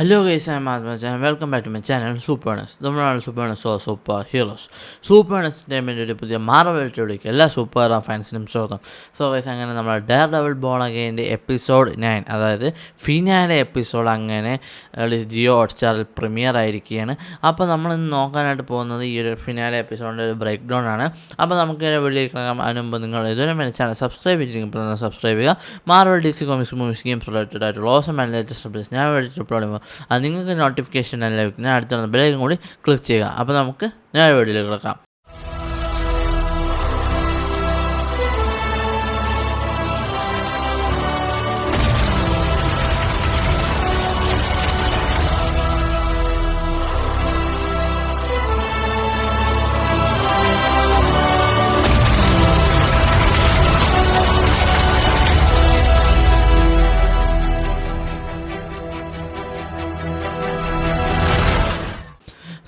Hello guys, I'm Advance and welcome back to my channel Superness. നമ്മളാണ് സൂപ്പർനെസ് or super heroes. സൂപ്പർനെസ്സിൻ്റെ ഒരു പുതിയ Marvel ടൂഡിലേക്ക് എല്ലാ super ഫാൻസിനും സ്വാഗതം. So guys, അങ്ങനെ നമ്മൾ ഡെയർ ഡെവിൾ ബോൺ അഗെയിൻ്റെ എപ്പിസോഡ് 9, അതായത് ഫിനാലെ എപ്പിസോഡ് അങ്ങനെ ജിയോ ഹോട്ട്സ്റ്റാറിൽ പ്രീമിയർ ആയിരിക്കുകയാണ്. അപ്പോൾ നമ്മളിന്ന് നോക്കാനായിട്ട് പോകുന്നത് ഈ ഒരു ഫിനാലെ എപ്പിസോഡിൻ്റെ ഒരു ബ്രേക്ക് ഡൗൺ ആണ്. അപ്പോൾ നമുക്ക് വീഡിയോ കാണാം. അതിന് മുമ്പ് നിങ്ങൾ ഇതുവരെ എൻ്റെ ചാനൽ സബ്സ്ക്രൈബ് ചെയ്തിരിക്കുമ്പോൾ സബ്സ്ക്രൈബ് ചെയ്യുക. Marvel DC comics movies games related ആയിട്ടുള്ള ഓസം ആൻഡ് ലേറ്റസ്റ്റ് അപ്ഡേറ്റ്സ് ഞാൻ വേണ്ടിയിട്ട് അപ്ലോഡ് ചെയ്യുമ്പോൾ അത് നിങ്ങൾക്ക് നോട്ടിഫിക്കേഷൻ എല്ലാം ലഭിക്കുന്നത് അടുത്തുള്ള ബെല്ലും കൂടി ക്ലിക്ക് ചെയ്യുക. അപ്പോൾ നമുക്ക് ഞാൻ വീഡിയോയിൽ കിടക്കാം.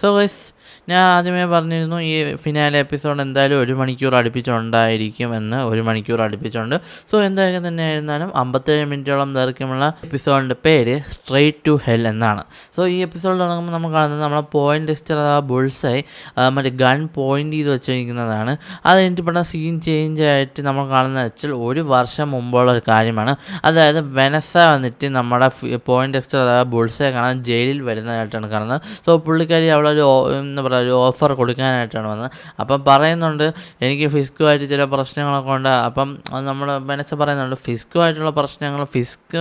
സോ ഗൈസ്, ഞാൻ ആദ്യമേ പറഞ്ഞിരുന്നു ഈ ഫിനാലെ എപ്പിസോഡ് എന്തായാലും 1 മണിക്കൂർ അടുപ്പിച്ചുണ്ടായിരിക്കും എന്ന്. 1 മണിക്കൂർ അടുപ്പിച്ചുണ്ട്. സോ എന്തായാലും തന്നെ ആയിരുന്നാലും 57 മിനിറ്റോളം ദൈർഘ്യമുള്ള എപ്പിസോഡിൻ്റെ പേര് സ്ട്രെയിറ്റ് ടു ഹെൽ എന്നാണ്. സോ ഈ എപ്പിസോഡിൽ തുടങ്ങുമ്പോൾ നമ്മൾ കാണുന്നത് നമ്മളെ പോയിൻ്റെസ്റ്റർ ബുൾസായി മറ്റേ ഗൺ പോയിൻ്റ് ചെയ്ത് വെച്ചിരിക്കുന്നതാണ്. അത് കഴിഞ്ഞിട്ട് പെട്ടെന്ന് സീൻ ചേഞ്ച് ആയിട്ട് നമ്മൾ കാണുന്നത് വെച്ചാൽ 1 വർഷം മുമ്പുള്ള ഒരു കാര്യമാണ്. അതായത് വെനസ വന്നിട്ട് നമ്മുടെ പോയിൻ്റെസ്റ്റർ ബുൾസായി കാണാൻ ജയിലിൽ വരുന്നതായിട്ടാണ് കാണുന്നത്. സോ പുള്ളിക്കാരി അവിടെ എന്താ പറയുക, ഒരു ഓഫർ കൊടുക്കാനായിട്ടാണ് വന്നത്. അപ്പം പറയുന്നുണ്ട് എനിക്ക് ഫിസ്കുമായിട്ട് ചില പ്രശ്നങ്ങളൊക്കെ ഉണ്ട്. അപ്പം നമ്മൾ വെനസ പറയുന്നുണ്ട് ഫിസ്കുമായിട്ടുള്ള പ്രശ്നങ്ങൾ, ഫിസ്ക്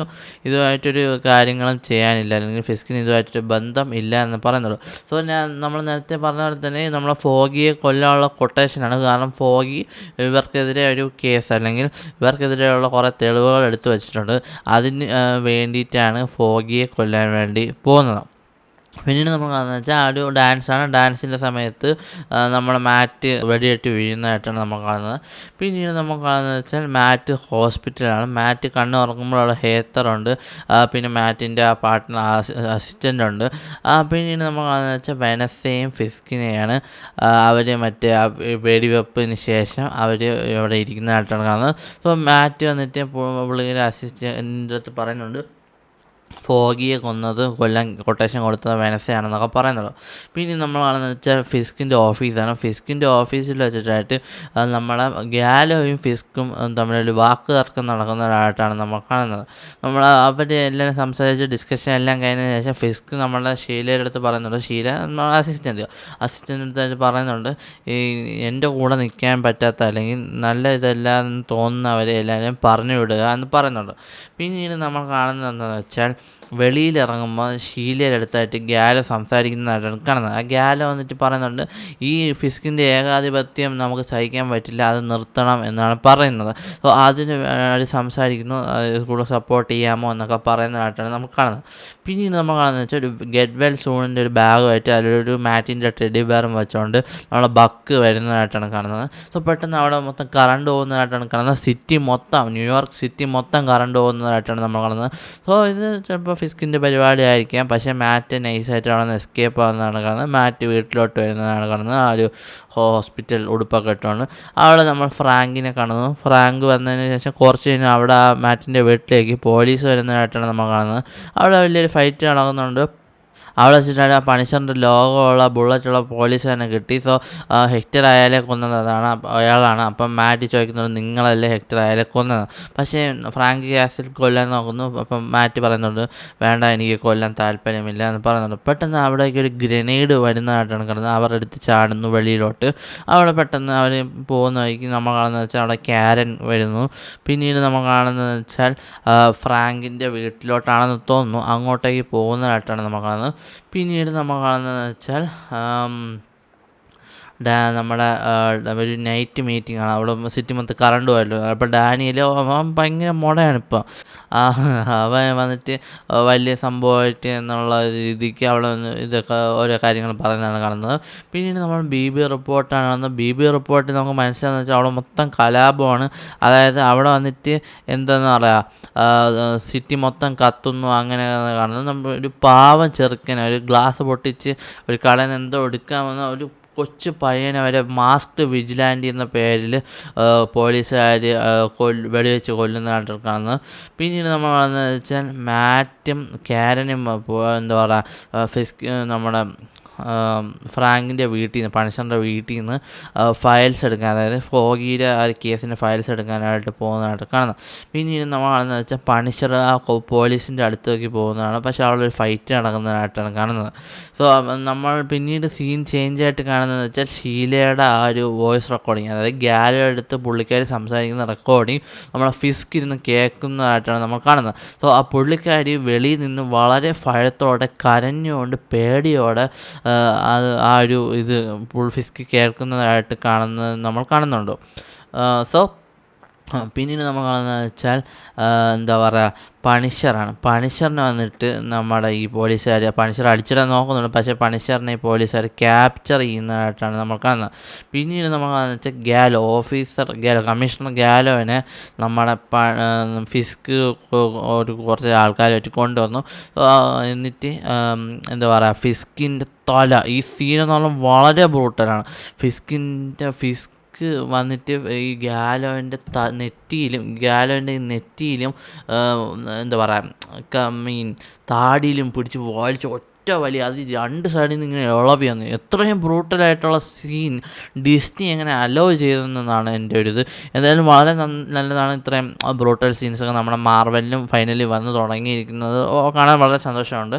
ഇതുമായിട്ടൊരു കാര്യങ്ങളും ചെയ്യാനില്ല, അല്ലെങ്കിൽ ഫിസ്കിന് ഇതുമായിട്ടൊരു ബന്ധം ഇല്ല എന്ന് പറയുന്നുള്ളൂ. സോ നമ്മൾ നേരത്തെ പറഞ്ഞ പോലെ തന്നെ നമ്മളെ ഫോഗിയെ കൊല്ലാനുള്ള കൊട്ടേഷനാണ്. കാരണം ഫോഗി ഇവർക്കെതിരെ ഒരു കേസ്, അല്ലെങ്കിൽ ഇവർക്കെതിരെയുള്ള കുറേ തെളിവുകൾ എടുത്തു വച്ചിട്ടുണ്ട്. അതിന് വേണ്ടിയിട്ടാണ് ഫോഗിയെ കൊല്ലാൻ വേണ്ടി പോകുന്നത്. പിന്നീട് നമ്മൾ കാണുന്നത് വെച്ചാൽ ആ ഒരു ഡാൻസാണ്. ഡാൻസിൻ്റെ സമയത്ത് നമ്മൾ മാറ്റ് വെടിയേറ്റ് വീഴുന്നതായിട്ടാണ് നമ്മൾ കാണുന്നത്. പിന്നീട് നമ്മൾ കാണുന്നത് വെച്ചാൽ മാറ്റ് ഹോസ്പിറ്റലാണ്. മാറ്റ് കണ്ണ് തുറക്കുമ്പോഴുള്ള ഹേത്തറുണ്ട്, പിന്നെ മാറ്റിൻ്റെ ആ പാർട്ട്ണർ അസിസ്റ്റൻ്റ് ഉണ്ട്. പിന്നീട് നമ്മൾ കാണുന്നത് വെച്ചാൽ വെനസയും ഫിസ്കിനെയാണ്. അവർ മറ്റേ വെടിവെപ്പിന് ശേഷം അവർ ഇവിടെ ഇരിക്കുന്നതായിട്ടാണ് കാണുന്നത്. സോ മാറ്റ് വന്നിട്ട് പുള്ളിയുടെ അസിസ്റ്റൻ്റ് അടുത്ത് പറയുന്നുണ്ട് ഫോഗിയെ കൊല്ലാൻ കൊട്ടേഷൻ കൊടുത്തത് വെനസയാണെന്നൊക്കെ പറയുന്നുള്ളൂ. പിന്നെ നമ്മൾ കാണുന്നത് വെച്ചാൽ ഫിസ്കിൻ്റെ ഓഫീസാണ്. ഫിസ്കിൻ്റെ ഓഫീസിൽ വെച്ചിട്ടായിട്ട് നമ്മളെ ഗ്യാലോയും ഫിസ്കും തമ്മിലൊരു വാക്ക് തർക്കം നടക്കുന്നതായിട്ടാണ് നമ്മൾ കാണുന്നത്. നമ്മൾ അവരുടെ എല്ലാവരും സംസാരിച്ച് ഡിസ്കഷൻ എല്ലാം കഴിഞ്ഞതിന് ശേഷം ഫിസ്ക് നമ്മളുടെ ഷീലയുടെ അടുത്ത് പറയുന്നുണ്ട്. ഷീല നമ്മളെ അസിസ്റ്റൻ്റ് അടുത്തായിട്ട് പറയുന്നുണ്ട് ഈ എൻ്റെ കൂടെ നിൽക്കാൻ പറ്റാത്ത, അല്ലെങ്കിൽ നല്ല ഇതെല്ലാം തോന്നുന്നവരെ എല്ലാവരും പറഞ്ഞു വിടുക എന്ന് പറയുന്നുണ്ട്. പിന്നീട് നമ്മൾ കാണുന്നത് എന്താണെന്ന് വെച്ചാൽ വെളിയിലിറങ്ങുമ്പോൾ ഷീലയുടെ അടുത്തായിട്ട് ഗ്യാലോ സംസാരിക്കുന്നതായിട്ടാണ് കാണുന്നത്. ആ ഗ്യാലോ വന്നിട്ട് പറയുന്നുണ്ട് ഈ ഫിസ്കിൻ്റെ ഏകാധിപത്യം നമുക്ക് സഹിക്കാൻ പറ്റില്ല, അത് നിർത്തണം എന്നാണ് പറയുന്നത്. സോ അതിന് സംസാരിക്കുന്നു, കൂടെ സപ്പോർട്ട് ചെയ്യാമോ എന്നൊക്കെ പറയുന്നതായിട്ടാണ് നമുക്ക് കാണുന്നത്. പിന്നീട് നമ്മൾ കാണുന്നത് വെച്ചാൽ ഒരു ഗെറ്റ് വെൽ സൂണിൻ്റെ ഒരു ബാഗുമായിട്ട് അതിലൊരു മാറ്റിൻ്റെ ടെഡി ബെയറും വെച്ചുകൊണ്ട് നമ്മളെ ബക്ക് വരുന്നതായിട്ടാണ് കാണുന്നത്. സോ പെട്ടെന്ന് അവിടെ മൊത്തം കറണ്ട് പോകുന്നതായിട്ടാണ് കാണുന്നത്. സിറ്റി മൊത്തം, ന്യൂയോർക്ക് സിറ്റി മൊത്തം കറണ്ട് പോകുന്നതായിട്ടാണ് നമ്മൾ കാണുന്നത്. സോ ഇത് ചിലപ്പോൾ ഫിസ്കിൻ്റെ പരിപാടി ആയിരിക്കാം. പക്ഷേ മാറ്റ് നൈസായിട്ട് അവിടെ നിന്ന് എസ്കേപ്പ് ആവുന്നതാണ് കാണുന്നത്. മാറ്റ് വീട്ടിലോട്ട് വരുന്നതാണ് കാണുന്നത്. ആ ഒരു ഹോസ്പിറ്റൽ ഉടുപ്പൊക്കെ ഇട്ടുകൊണ്ട് അവിടെ നമ്മൾ ഫ്രാങ്കിനെ കാണുന്നു. ഫ്രാങ്ക് വന്നതിന് ശേഷം കുറച്ച് കഴിഞ്ഞാൽ അവിടെ ആ മാറ്റിൻ്റെ വീട്ടിലേക്ക് പോലീസ് വരുന്നതായിട്ടാണ് നമ്മൾ കാണുന്നത്. അവിടെ വലിയൊരു ഫൈറ്റ് നടക്കുന്നുണ്ട്. അവിടെ വെച്ചിട്ടാണ് ആ പണിഷറിൻ്റെ ലോഗമുള്ള ബുള്ളറ്റുള്ള പോലീസ് തന്നെ കിട്ടി. സോ ഹെക്ടർ അയാളെ കൊന്നത് അയാളാണ്. അപ്പം മാറ്റി ചോദിക്കുന്നത് നിങ്ങളല്ലേ ഹെക്ടർ അയാളെ കൊന്നത്. പക്ഷേ ഫ്രാങ്ക് കാസിൽ കൊല്ലാൻ നോക്കുന്നു. അപ്പം മാറ്റി പറയുന്നുണ്ട് വേണ്ട, എനിക്ക് കൊല്ലാൻ താല്പര്യമില്ല എന്ന് പറയുന്നുണ്ട്. പെട്ടെന്ന് അവിടേക്ക് ഒരു ഗ്രനേഡ് വരുന്നതായിട്ടാണ് കാണുന്നത്. അവർ എടുത്ത് ചാടുന്നു വെളിയിലോട്ട്. അവിടെ പെട്ടെന്ന് അവർ പോകുന്ന വഴിക്ക് നമ്മൾ കാണുന്നത് വെച്ചാൽ അവിടെ കാരൻ വരുന്നു. പിന്നീട് നമ്മൾ കാണുന്നത് വെച്ചാൽ ഫ്രാങ്കിൻ്റെ വീട്ടിലോട്ടാണെന്ന് തോന്നുന്നു, അങ്ങോട്ടേക്ക് പോകുന്നതായിട്ടാണ് നമ്മൾ കാണുന്നത്. പിന്നീട് നമ്മൾ കാണുന്നതെന്ന് വെച്ചാൽ നമ്മുടെ ഒരു നൈറ്റ് മീറ്റിംഗ് ആണ്. അവിടെ സിറ്റി മൊത്തം കറണ്ട് പോയല്ലോ. അപ്പോൾ ഡാനിയൽ അവൻ ഭയങ്കര മുടയാണ് ഇപ്പോൾ. അവൻ വന്നിട്ട് വലിയ സംഭവമായിട്ട് എന്നുള്ള രീതിക്ക് അവിടെ ഇതൊക്കെ ഓരോ കാര്യങ്ങൾ പറയുന്നതാണ് കാണുന്നത്. പിന്നീട് നമ്മൾ BB റിപ്പോർട്ടാണ് കാണുന്നത്. BB റിപ്പോർട്ട് നമുക്ക് മനസ്സിലാകുന്ന വെച്ചാൽ അവിടെ മൊത്തം കലാപമാണ്. അതായത് അവിടെ വന്നിട്ട് എന്താണെന്ന് പറയുക, സിറ്റി മൊത്തം കത്തുന്നു, അങ്ങനെ കാണുന്നത്. നമ്മൾ ഒരു പാവം ചെറുക്കനെ ഒരു ഗ്ലാസ് പൊട്ടിച്ച് ഒരു കടയിൽ നിന്ന് എന്തോ എടുക്കാമെന്ന ഒരു കൊച്ചു പയ്യനെ വരെ മാസ്ക്ഡ് വിജിലാൻറ്റി എന്ന പേരിൽ പോലീസുകാർ വെടിവെച്ച് കൊല്ലുന്നതായിട്ട് കാണുന്നത്. പിന്നീട് നമ്മൾ കാണുന്നത് വെച്ചാൽ മാറ്റും കാരനും എന്താ പറയുക നമ്മുടെ ഫ്രാങ്കിൻ്റെ വീട്ടിൽ നിന്ന് പണിഷറിൻ്റെ വീട്ടിൽ നിന്ന് ഫയൽസ് എടുക്കാൻ, അതായത് ഫോഗിയുടെ ആ ഒരു കേസിൻ്റെ ഫയൽസ് എടുക്കാനായിട്ട് പോകുന്നതായിട്ട് കാണുന്നത്. പിന്നീട് നമ്മൾ കാണുന്നത് വെച്ചാൽ പണിഷർ ആ പോലീസിൻ്റെ അടുത്തേക്ക് പോകുന്നതാണ്, പക്ഷേ അവിടെ ഒരു ഫൈറ്റ് നടക്കുന്നതായിട്ടാണ് കാണുന്നത്. സോ നമ്മൾ പിന്നീട് സീൻ ചേഞ്ച് ആയിട്ട് കാണുന്നതെന്ന് വെച്ചാൽ ഷീലയുടെ ആ ഒരു വോയിസ് റെക്കോർഡിങ്, അതായത് ഗ്യാലോ എടുത്ത് പുള്ളിക്കാരി സംസാരിക്കുന്ന റെക്കോർഡിങ് നമ്മളെ ഫിസ്ക് ഇരുന്ന് കേൾക്കുന്നതായിട്ടാണ് നമ്മൾ കാണുന്നത്. സോ ആ പുള്ളിക്കാരി വെളിയിൽ നിന്ന് വളരെ ഭയത്തോടെ കരഞ്ഞുകൊണ്ട് പേടിയോടെ ആ ഒരു ഫിസ്ക് കേൾക്കുന്നതായിട്ട് നമ്മൾ കാണുന്നുണ്ട്. സോ പിന്നീട് നമ്മൾ കാണുന്നത് വെച്ചാൽ എന്താ പറയുക പണിഷറാണ്. പണിഷറിനെ വന്നിട്ട് നമ്മുടെ ഈ പോലീസുകാർ പണിഷർ അടിച്ചിടാൻ നോക്കുന്നുണ്ട്, പക്ഷേ പണിഷറിനെ ഈ പോലീസുകാർ ക്യാപ്ചർ ചെയ്യുന്നതായിട്ടാണ് നമ്മൾ കാണുന്നത്. പിന്നീട് നമ്മൾ കാണുന്നത് വെച്ചാൽ കമ്മീഷണർ ഗാലോവിനെ നമ്മുടെ ഫിസ്ക് കുറച്ച് ആൾക്കാരായിട്ട് കൊണ്ടുവന്നു. എന്നിട്ട് എന്താ പറയുക ഫിസ്കിൻ്റെ തല, ഈ സീനെന്ന് പറഞ്ഞാൽ വളരെ ബ്രൂട്ടലാണ്. ഫിസ്ക് വന്നിട്ട് ഈ ഗാലോൻ്റെ നെറ്റിയിലും എന്താ പറയുക താടിയിലും പിടിച്ച് വലിച്ച് ഒറ്റ വലി, അത് രണ്ട് സൈഡിൽ നിന്ന് ഇങ്ങനെ ഇളവി വന്നു. എത്രയും ബ്രൂട്ടലായിട്ടുള്ള സീൻ ഡിസ്നി എങ്ങനെ അലോ ചെയ്തതെന്നാണ് എൻ്റെ ഒരു ഇത്. എന്തായാലും വളരെ നല്ലതാണ്. ഇത്രയും ബ്രൂട്ടൽ സീൻസൊക്കെ നമ്മുടെ മാർവലിലും ഫൈനലി വന്ന് തുടങ്ങിയിരിക്കുന്നത് കാണാൻ വളരെ സന്തോഷമുണ്ട്.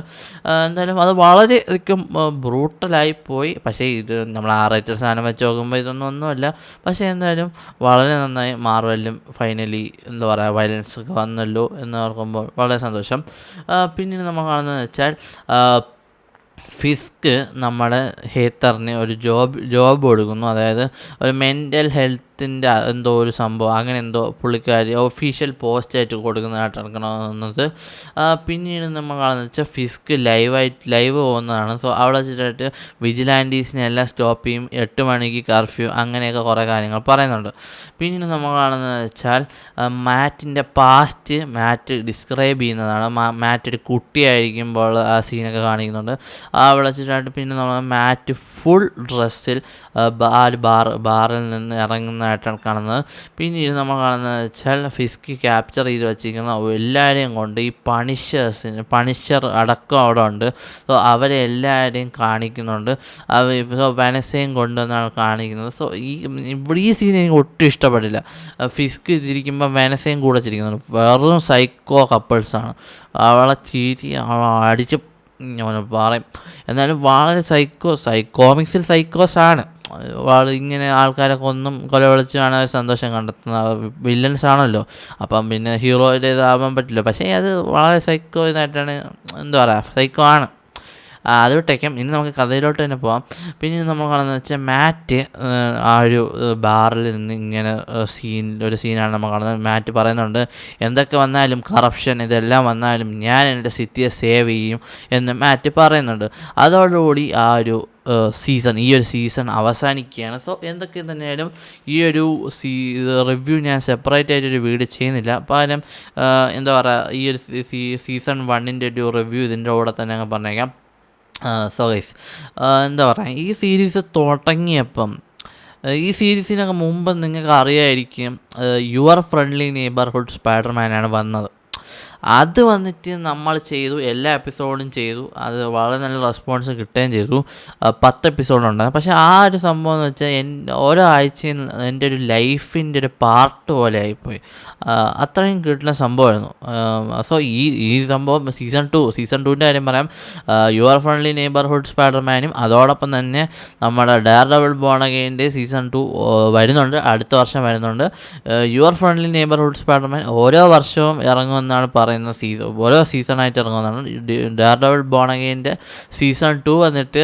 എന്തായാലും അത് വളരെ അധികം ബ്രൂട്ടലായി പോയി. പക്ഷേ ഇത് നമ്മൾ R-rated സാധനം വെച്ച് നോക്കുമ്പോൾ ഒന്നുമല്ല. പക്ഷേ എന്തായാലും വളരെ നന്നായി മാർവലിലും ഫൈനലി എന്താ പറയുക വയലൻസ് ഒക്കെ വന്നല്ലോ എന്ന് ഓർക്കുമ്പോൾ വളരെ സന്തോഷം. പിന്നീട് നമ്മൾ കാണുന്നതെന്ന് വെച്ചാൽ ഫിസ്ക് നമ്മുടെ ഹേത്തറിന് ഒരു ജോബ് കൊടുക്കുന്നു, അതായത് ഒരു മെൻ്റൽ ഹെൽത്തിൻ്റെ എന്തോ ഒരു സംഭവം, അങ്ങനെ എന്തോ പുള്ളിക്കാരി ഒഫീഷ്യൽ പോസ്റ്റായിട്ട് കൊടുക്കുന്നതായിട്ട് നടക്കണമെന്നത്. പിന്നീട് നമ്മൾ കാണുന്നത് വെച്ചാൽ ഫിസ്ക് ലൈവ് പോകുന്നതാണ്. സോ അവിടെ വെച്ചിട്ട് വിജിലാൻറ്റീസിനെ എല്ലാം സ്റ്റോപ്പ് ചെയ്യും, 8 മണിക്ക് കർഫ്യൂ, അങ്ങനെയൊക്കെ കുറേ കാര്യങ്ങൾ പറയുന്നുണ്ട്. പിന്നീട് നമ്മൾ കാണുന്നത് വെച്ചാൽ മാറ്റ് ഡിസ്ക്രൈബ് ചെയ്യുന്നതാണ്. മാറ്റ് ഒരു കുട്ടിയായിരിക്കുമ്പോൾ ആ സീനൊക്കെ കാണിക്കുന്നുണ്ട്. അവിടെ വെച്ചിട്ടായിട്ട് പിന്നെ നമ്മൾ മാറ്റ് ഫുൾ ഡ്രസ്സിൽ ബാറിൽ നിന്ന് ഇറങ്ങുന്നതായിട്ടാണ് കാണുന്നത്. പിന്നീട് നമ്മൾ കാണുന്നത് വെച്ചാൽ ഫിസ്ക് ക്യാപ്ചർ ചെയ്ത് വെച്ചിരിക്കുന്ന എല്ലാവരെയും കൊണ്ട് ഈ പണിഷർ അടക്കം അവിടെ ഉണ്ട്. സോ അവരെ എല്ലാവരെയും കാണിക്കുന്നുണ്ട്. സോ വെനസയും കൊണ്ടുവന്നാണ് കാണിക്കുന്നത്. സോ ഈ സീൻ എനിക്ക് ഒട്ടും ഇഷ്ടപ്പെട്ടില്ല. ഫിസ്ക് ചിരിക്കുമ്പോൾ വെനസയും കൂടെ ചിരിക്കുന്നുണ്ട്. വെറും സൈക്കോ കപ്പിൾസാണ്. അവളെ അടിച്ച് പറയും. എന്നാലും വളരെ കോമിക്സിൽ സൈക്കോസാണ്. ഇങ്ങനെ ആൾക്കാരൊക്കെ കൊലവിളിച്ച് കാണാൻ സന്തോഷം കണ്ടെത്തുന്ന വില്ലൻസ് ആണല്ലോ. അപ്പം പിന്നെ ഹീറോയുടെ ഇതാവാൻ പറ്റില്ല. പക്ഷേ അത് വളരെ സൈക്കോ ഇതായിട്ടാണ്, എന്താ പറയുക സൈക്കോ ആണ്. അത് വിട്ടേക്കാം. ഇനി നമുക്ക് കഥയിലോട്ട് തന്നെ പോകാം. പിന്നെ നമ്മൾ കാണുന്നത് വെച്ചാൽ മാറ്റ് ആ ഒരു ബാറിൽ നിന്ന് ഇങ്ങനെ ഒരു സീനാണ് നമ്മൾ കാണുന്നത്. മാറ്റ് പറയുന്നുണ്ട്, എന്തൊക്കെ വന്നാലും കറപ്ഷൻ ഇതെല്ലാം വന്നാലും ഞാൻ എൻ്റെ സിറ്റിയെ സേവ് ചെയ്യും എന്ന് മാറ്റ് പറയുന്നുണ്ട്. അതോടുകൂടി ഈ ഒരു സീസൺ അവസാനിക്കുകയാണ്. സോ എന്തൊക്കെ തന്നെയായാലും ഈ ഒരു റിവ്യൂ ഞാൻ സെപ്പറേറ്റ് ആയിട്ടൊരു വീഡിയോ ചെയ്യുന്നില്ല. പകരം എന്താ പറയുക ഈ ഒരു സീസൺ 1ൻ്റെ ഒരു റിവ്യൂ ഇതിൻ്റെ കൂടെ തന്നെ അങ്ങ് പറഞ്ഞേക്കാം. സോ ഗൈസ്, എന്താ പറയുക ഈ സീരീസ് തുടങ്ങിയപ്പം ഈ സീരീസിനൊക്കെ മുമ്പ് നിങ്ങൾക്ക് അറിയായിരിക്കും യുവർ ഫ്രണ്ട്ലി നെയ്ബർഹുഡ് സ്പൈഡർമാനാണ് വന്നത്. അത് വന്നിട്ട് നമ്മൾ ചെയ്തു, എല്ലാ എപ്പിസോഡും ചെയ്തു. അത് വളരെ നല്ല റെസ്പോൺസ് കിട്ടുകയും ചെയ്തു. 10 എപ്പിസോഡുണ്ടായിരുന്നു. പക്ഷേ ആ ഒരു സംഭവം എന്ന് വെച്ചാൽ ഓരോ ആഴ്ചയും എൻ്റെ ഒരു ലൈഫിൻ്റെ ഒരു പാർട്ട് പോലെ ആയിപ്പോയി. അത്രയും കിട്ടുന്ന സംഭവമായിരുന്നു. സോ ഈ സംഭവം സീസൺ 2ൻ്റെ കാര്യം പറയാം. യുവർ ഫ്രണ്ട്ലി നെയ്ബർഹുഡ് സ്പൈഡർമാനും അതോടൊപ്പം തന്നെ നമ്മുടെ ഡെയർഡെവിൾ ബോൺ അഗെയിൻ്റെ സീസൺ 2 വരുന്നുണ്ട്, അടുത്ത വർഷം വരുന്നുണ്ട്. യുവർ ഫ്രണ്ട്ലി നെയ്ബർഹുഡ് സ്പൈഡർമാൻ ഓരോ വർഷവും ഇറങ്ങുമെന്നാണ് പറയുന്നത്. ഓരോ സീസണായിട്ട് ഇറങ്ങുന്നതാണ്. ഡെയർഡെവിൾ ബോൺ അഗെയിൻ്റെ സീസൺ 2 വന്നിട്ട്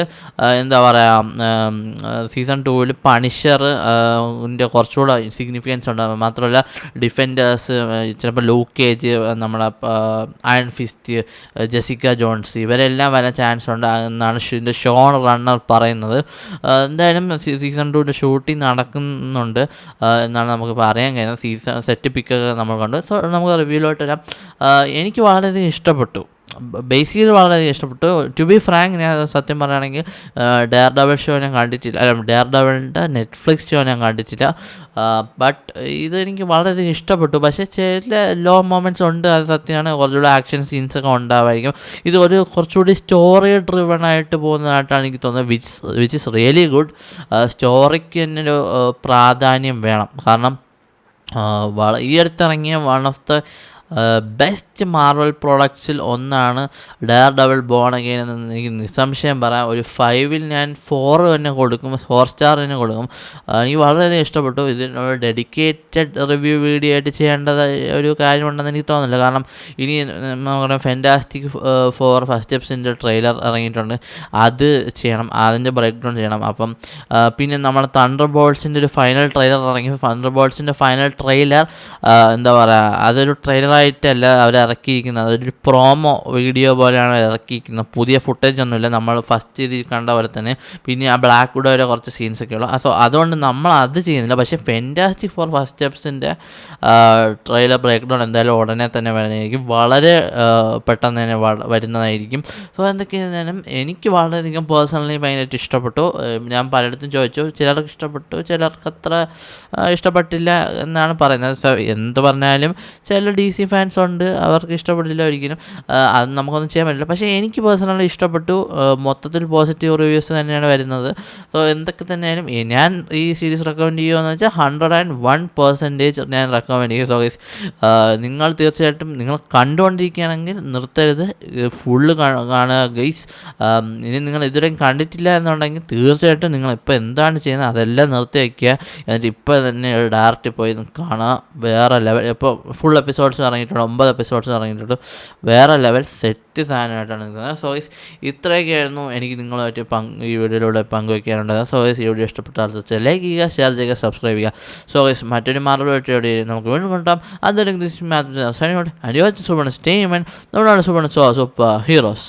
എന്താ പറയുക സീസൺ 2 പണിഷർ കുറച്ചുകൂടെ സിഗ്നിഫിക്കൻസ് ഉണ്ട്. മാത്രമല്ല ഡിഫൻഡേഴ്സ്, ചിലപ്പോൾ ലൂക്ക് കേജ്, നമ്മുടെ അയൺ ഫിസ്റ്റ്, ജെസിക്ക ജോൺസ് ഇവരെല്ലാം വരാൻ ചാൻസ് ഉണ്ട് എന്നാണ് ഇതിൻ്റെ ഷോൺ റണ്ണർ പറയുന്നത്. എന്തായാലും സീസൺ 2ൻ്റെ ഷൂട്ടിംഗ് നടക്കുന്നുണ്ട് എന്നാണ് നമുക്ക് പറയാൻ കഴിയുന്നത്. സീസൺ സെറ്റ് പിക്കൊക്കെ നമ്മൾ കണ്ടു. സോ നമുക്ക് റിവ്യൂലോട്ട് വരാം. എനിക്ക് വളരെയധികം ഇഷ്ടപ്പെട്ടു ബേസിക്കലി വളരെയധികം ഇഷ്ടപ്പെട്ടു. ടു ബി ഫ്രാങ്ക്, ഞാൻ സത്യം പറയുകയാണെങ്കിൽ ഡെയർ ഡബിൾ ഷോ ഞാൻ കണ്ടിട്ടില്ല, അല്ല ഡെയർ ഡബിളിൻ്റെ നെറ്റ്ഫ്ലിക്സ് ഷോ ഞാൻ കണ്ടിട്ടില്ല. ബട്ട് ഇതെനിക്ക് വളരെയധികം ഇഷ്ടപ്പെട്ടു. പക്ഷേ ചില ലോ മൊമെൻറ്റ്സ് ഉണ്ട്, അത് സത്യമാണ്. കുറച്ചുകൂടി ആക്ഷൻ സീൻസൊക്കെ ഉണ്ടാവായിരിക്കും. ഇത് കുറച്ചുകൂടി സ്റ്റോറി ഡ്രിവൺ ആയിട്ട് പോകുന്നതായിട്ടാണ് എനിക്ക് തോന്നുന്നത്, വിച്ച് ഇസ് റിയലി ഗുഡ്. സ്റ്റോറിക്ക് തന്നെ ഒരു പ്രാധാന്യം വേണം. കാരണം ഈ അടുത്തിറങ്ങിയ one of the best Marvel പ്രോഡക്ട്സിൽ ഒന്നാണ് ഡെയർ ഡബിൾ ബോൺ അഗെയിൻ എന്ന് എനിക്ക് നിസ്സംശയം പറയാം. ഒരു 5-ൽ ഞാൻ 4 തന്നെ കൊടുക്കും, 4 സ്റ്റാർ തന്നെ കൊടുക്കും. എനിക്ക് വളരെയധികം ഇഷ്ടപ്പെട്ടു. ഇതിനൊരു ഡെഡിക്കേറ്റഡ് റിവ്യൂ വീഡിയോ ആയിട്ട് ചെയ്യേണ്ടത് ഒരു കാര്യമുണ്ടെന്ന് എനിക്ക് തോന്നുന്നില്ല. കാരണം ഇനി നമുക്ക് ഫാൻറ്റാസ്റ്റിക് ഫോർ ഫസ്റ്റ് എപ്പിസോഡിൻ്റെ ട്രെയിലർ ഇറങ്ങിയിട്ടുണ്ട്, അത് ചെയ്യണം, അതിൻ്റെ ബ്രേക്ക് ഡൗൺ ചെയ്യണം. അപ്പം പിന്നെ നമ്മൾ തണ്ടർ ബോൾസിൻ്റെ ഒരു ഫൈനൽ ട്രെയിലർ ഇറങ്ങി. തണ്ടർ ബോൾസിൻ്റെ ഫൈനൽ ട്രെയിലർ എന്താ പറയുക, അതൊരു ട്രെയിലർ ആയിട്ടല്ല അവർ ഇറക്കിയിരിക്കുന്നത്, അതൊരു പ്രോമോ വീഡിയോ പോലെയാണ് ഇറക്കിയിരിക്കുന്നത്. പുതിയ ഫുട്ടേജ് ഒന്നുമില്ല, നമ്മൾ ഫസ്റ്റ് ഇതിൽ കണ്ട പോലെ തന്നെ. പിന്നെ ആ ബ്ലാക്ക് വിഡോ വരെ കുറച്ച് സീൻസൊക്കെ ഉള്ളു. സോ അതുകൊണ്ട് നമ്മൾ അത് ചെയ്യുന്നില്ല. പക്ഷേ ഫാൻറ്റാസ്റ്റിക് ഫോർ ഫസ്റ്റ് സ്റ്റെപ്സിൻ്റെ ട്രെയിലർ ബ്രേക്ക് ഡൗൺ എന്തായാലും ഉടനെ തന്നെ വരുന്നതായിരിക്കും, വളരെ പെട്ടെന്ന് തന്നെ വരുന്നതായിരിക്കും. സോ എന്തൊക്കെയാണെങ്കിലും എനിക്ക് വളരെയധികം പേഴ്സണലി ഭയങ്കരമായിട്ട് ഇഷ്ടപ്പെട്ടു. ഞാൻ പലയിടത്തും ചോദിച്ചു, ചിലർക്ക് ഇഷ്ടപ്പെട്ടു, ചിലർക്ക് അത്ര ഇഷ്ടപ്പെട്ടില്ല എന്നാണ് പറയുന്നത്. സോ എന്ത് പറഞ്ഞാലും ചില DC ഫാൻസ് ഉണ്ട്, അവർക്ക് ഇഷ്ടപ്പെട്ടില്ല ഒരിക്കലും, അത് നമുക്കൊന്നും ചെയ്യാൻ പറ്റില്ല. പക്ഷേ എനിക്ക് പേഴ്സണലി ഇഷ്ടപ്പെട്ടു. മൊത്തത്തിൽ പോസിറ്റീവ് റിവ്യൂസ് തന്നെയാണ് വരുന്നത്. സോ എന്തൊക്കെ തന്നെയാലും ഞാൻ ഈ സീരീസ് റെക്കമെൻഡ് ചെയ്യുമെന്ന് വെച്ചാൽ 101% ഞാൻ റെക്കമെൻഡ് ചെയ്യും. സോ ഗൈസ്, നിങ്ങൾ തീർച്ചയായിട്ടും നിങ്ങൾ കണ്ടുകൊണ്ടിരിക്കുകയാണെങ്കിൽ നിർത്തരുത്, ഫുള്ള് കാണുക ഗൈസ്. ഇനി നിങ്ങൾ ഇതുവരെയും കണ്ടിട്ടില്ല എന്നുണ്ടെങ്കിൽ തീർച്ചയായിട്ടും നിങ്ങൾ ഇപ്പോൾ എന്താണ് ചെയ്യുന്നത് അതെല്ലാം നിർത്തി വയ്ക്കുക. എന്നിട്ട് ഇപ്പോൾ തന്നെ ഡയറക്റ്റ് പോയി കാണുക. വേറെ ലെവൽ, ഇപ്പോൾ ഫുൾ എപ്പിസോഡ്സ് ഇറങ്ങിയിട്ടുണ്ട്, 9 എപ്പിസോഡ്സ് ഇറങ്ങിയിട്ടുണ്ട്, വേറെ ലെവൽ സെറ്റ് സാധനമായിട്ടാണ് നിൽക്കുന്നത്. സോ ഗൈസ്, ഇത്രയൊക്കെയായിരുന്നു എനിക്ക് നിങ്ങളുമായിട്ട് ഈ വീഡിയോയിലൂടെ പങ്കുവയ്ക്കാനുള്ളത്. സോ ഗൈസ്, ഈ വീഡിയോ ഇഷ്ടപ്പെട്ടാൽ ലൈക്ക് ചെയ്യുക, ഷെയർ ചെയ്യുക, സബ്സ്ക്രൈബ് ചെയ്യുക. സോ ഗൈസ്, മറ്റൊരു മാർവലായിട്ട് നമുക്ക് വീണ്ടും കൊണ്ടാം. അതിലേക്ക് സൂപ്പർ സ്റ്റേ നമ്മുടെ സൂപ്പർ ഹീറോസ്.